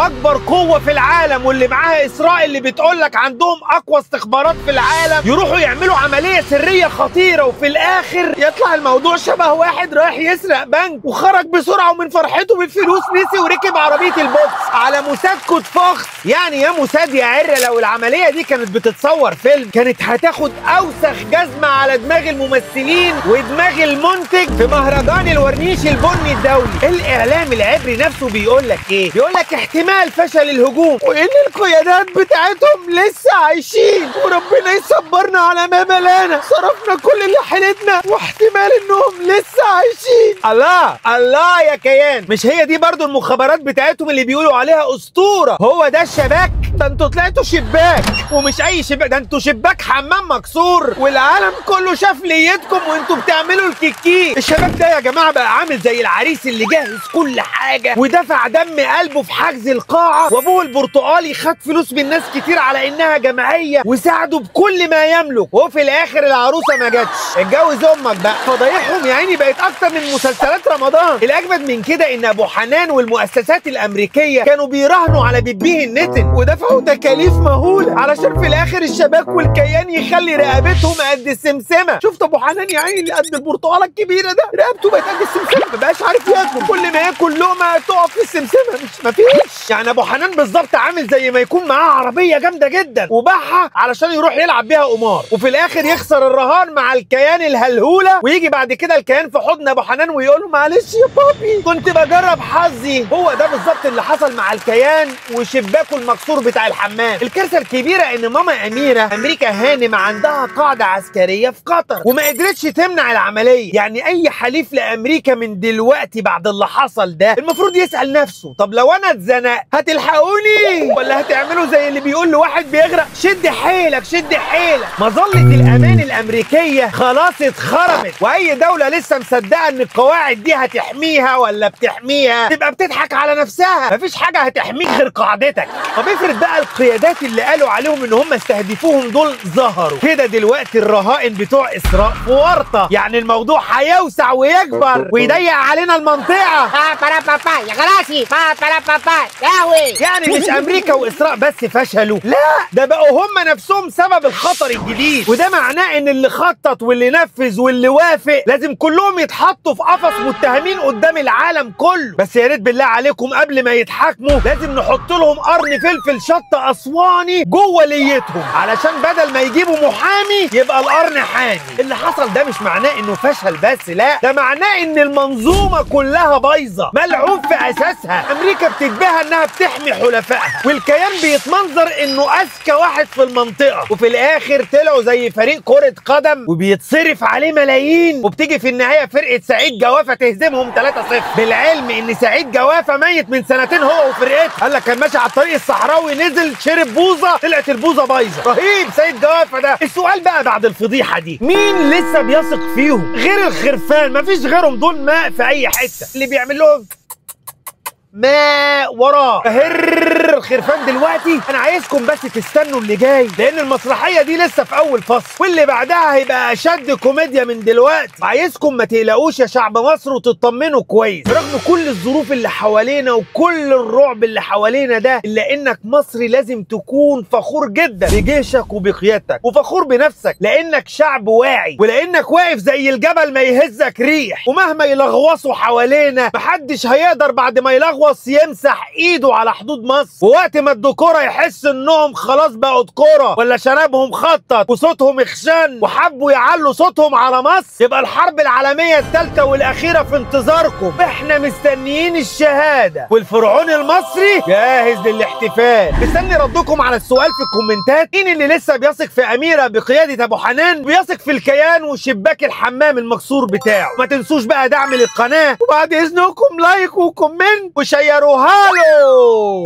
اكبر قوه في العالم واللي معاها اسراء اللي بتقولك عندهم اقوى استخبارات في العالم يروحوا يعملوا عمليه سريه خطيره، وفي الاخر يطلع الموضوع شبه واحد رايح يسرق بنك وخرج بسرعه ومن فرحته بالفلوس نسي وركب عربيه البوكس. على موسادكوا اتفخت. يعني يا موساد يا عره، لو العمليه دي كانت بتتصور فيلم كانت هتاخد اوسخ جزمه على دماغ الممثلين ودماغ المنتج في مهرجان الورنيش البني الدولي. الاعلام العبري نفسه بيقول لك ايه؟ بيقول لك احتمال فشل الهجوم وان القيادات بتاعتهم لسه عايشين وربنا يصبرنا على ما بلانا، صرفنا كل اللي حيلتنا واحتمال انهم لسه عايشين. الله يا كيان، مش هي دي برضو المخابرات بتاعتهم اللي بيقولوا عليها اسطوره؟ هو ده الشباك؟ ده انتوا طلعتوا شباك، ومش اي شباك، ده انتوا شباك حمام مكسور والعالم كله شاف ليتكم وانتوا بتعملوا الكيكي. الشباك ده يا جماعه بقى عامل زي العريس اللي جهز كل حاجه ودفع دم قلبه في حجز القاعه، وابوه البرتقالي خد فلوس من ناس كتير على انها جمعيه وساعده بكل ما يملك، وفي الاخر العروسه ما جاتش. اتجوز امك بقى. فضايحهم يا عيني بقت اكتر من مسلسلات رمضان. الاجمد من كده ان ابو حنان والمؤسسات الامريكيه كانوا بيراهنوا على بيبيه النتن ودفعوا تكاليف مهوله علشان في الاخر الشباك والكيان يخلي رقبتهم قد السمسمه. شفت ابو حنان يا عيني اللي قد البرتقاله الكبيره ده رقبته بقت قد السمسمه، ما بقاش عارف ياكل، كل ما ياكل لقمه تقف في السمسمه، ما فيش. يعني ابو حنان بالظبط عامل زي ما يكون معاه عربيه جامده جدا وباعها علشان يروح يلعب بيها قمار، وفي الاخر يخسر الرهان مع الكيان الهلهوله، ويجي بعد كده الكيان في حضن ابو حنان ويقول له معلش يا بابي كنت بجرب حظي. هو ده بالظبط اللي حصل مع الكيان وشباكه المكسور بتاع الحمام. الكارثه الكبيره ان ماما اميره امريكا هانم عندها قاعده عسكريه في قطر وما قدرتش تمنع العمليه. يعني اي حليف لامريكا من دلوقتي بعد اللي حصل ده المفروض يسال نفسه، طب لو انا اتزنقت هتلحقوني ولا هتعملوا زي اللي بيقول لواحد بيغرق شد حيلك شد حيلك؟ مظله الامان الامريكيه خلاص اتخرمت، واي دوله لسه مصدقه ان القواعد دي هتحميها ولا بتحميها تبقى بتضحك على نفسها. مفيش حاجه هتحميك غير قاعدتك. طب افرض بقى القيادات اللي قالوا عليهم ان هم استهدفوهم دول ظهروا كده دلوقتي الرهائن بتوع اسراء في ورطه، يعني الموضوع هيوسع ويكبر ويضيق علينا المنطقه. يا خلاصي يعني مش امريكا واسراء بس فشلوا، لا ده بقوا هم نفسهم سبب الخطر الجديد، وده معناه ان اللي خطط واللي نفذ واللي وافق لازم كلهم يتحطوا في قفص متهمين قدام العالم كله. بس يا ريت بالله عليكم قبل ما يتحاكموا لازم نحط لهم قرن فلفل شطه اسواني جوه ليتهم علشان بدل ما يجيبوا محامي يبقى القرن حامي. اللي حصل ده مش معناه انه فشل بس، لا ده معناه ان المنظومه كلها بايظه ملعوب في اساسها. امريكا بتتباهى انها بتحمي حلفائها والكيان بيتمنظر انه اذكى واحد في المنطقه، وفي الاخر طلعوا زي فريق كره قدم وبيتصرف عليه ملايين، وبتيجي في النهايه فرقه سعيد جوافه تهزمهم 3-0 بالعلم ان سعيد جوافه ميت من سنتين هو وفرقته. قال لك كان ماشي على الطريق الصحراوي نزل شرب بوظه طلعت البوظه بايظه. رهيب سعيد جوافه ده. السؤال بقى بعد الفضيحه دي مين لسه بيثق فيهم غير الخرفان؟ مفيش غيرهم، دول ماء في اي حته اللي بيعمل لهم ما وراه هر الخرفان. دلوقتي انا عايزكم بس تستنوا اللي جاي لان المسرحيه دي لسه في اول فصل واللي بعدها هيبقى اشد كوميديا من دلوقتي. عايزكم ما تقلقوش يا شعب مصر وتطمنوا كويس رغم كل الظروف اللي حوالينا وكل الرعب اللي حوالينا ده، الا انك مصري لازم تكون فخور جدا بجيشك وبقيادتك وفخور بنفسك لانك شعب واعي ولانك واقف زي الجبل ما يهزك ريح، ومهما يلغوصوا حوالينا محدش هيقدر بعد ما يلغوص يمسح ايده على حدود مصر. ووقت ما الدكوره يحس انهم خلاص بقوا دكوره ولا شنبهم خطط وصوتهم اخشن وحبوا يعلوا صوتهم على مصر يبقى الحرب العالميه الثالثه والاخيره في انتظاركم. احنا مستنيين الشهاده والفرعون المصري جاهز للاحتفال. مستني ردكم على السؤال في الكومنتات. مين اللي لسه بيثق في اميره بقياده ابو حنان وبيثق في الكيان وشباك الحمام المكسور بتاعه؟ ما تنسوش بقى دعم للقناه وبعد اذنكم لايك وكومنت وشيروها له.